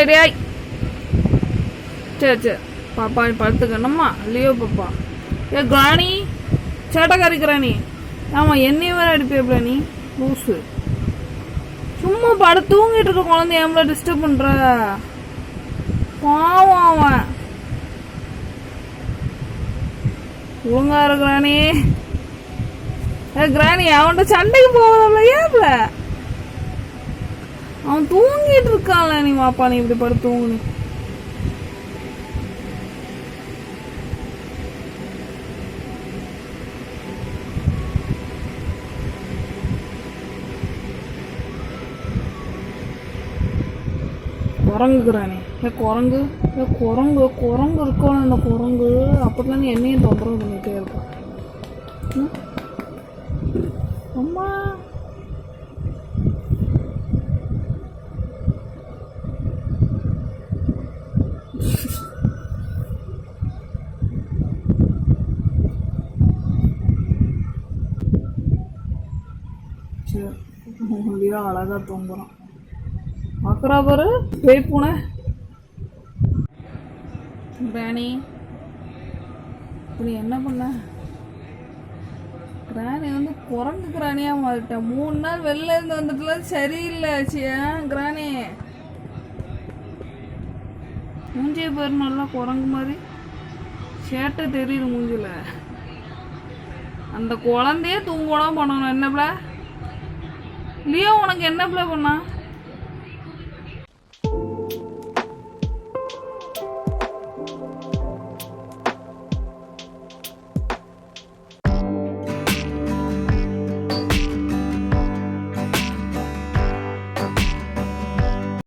டேய். சரி சரி பாப்பா நீ படுத்துக்கணுமா லியோ பாப்பா. ஏ கிராணி சேட்டக்காரி கிராணி. ஆமாம் என்னையும் வேற அடிப்பேப்ல நீ லூஸு. சும்மா படுத்து தூங்கிட்டு இருக்க குழந்தை எவ்வளோ டிஸ்டர்ப் பண்ற. பாவம் அவன் ஒழுங்கா இருக்கிறானே. கிராணி அவன்கிட்ட சண்டைக்கு போவதில்ல ஏப்ல அவன் தூங்கிட்டு இருக்கான்ல. நீ வாப்பா நீ இப்படி படுத்து தூங்குனு. குரங்குக்குறானே குரங்கு குரங்கு குரங்கு இருக்கணும். அந்த குரங்கு அப்படிலாம் என்னையும் தொந்தரவு பண்ணிட்டே இருக்கான். அம்மா சரி அழகா தூங்குறான். பார்க்குறா பாரு பேய் பூனை. கிராணி இப்படி என்ன பண்ண. கிராணி வந்து குரங்கு கிராணியாக மாறிட்டேன். 3 நாள் வெளில இருந்து வந்துட்டுல சரியில்லை ஆச்சியா. கிராணி மூஞ்சிய பேர் நல்லா குரங்கு மாதிரி சேட்டை தெரியுது மூஞ்சில. அந்த குழந்தையே தூங்கலாம் பண்ணணும். என்னப்ல லியோ உனக்கு என்னப்ல பண்ணா.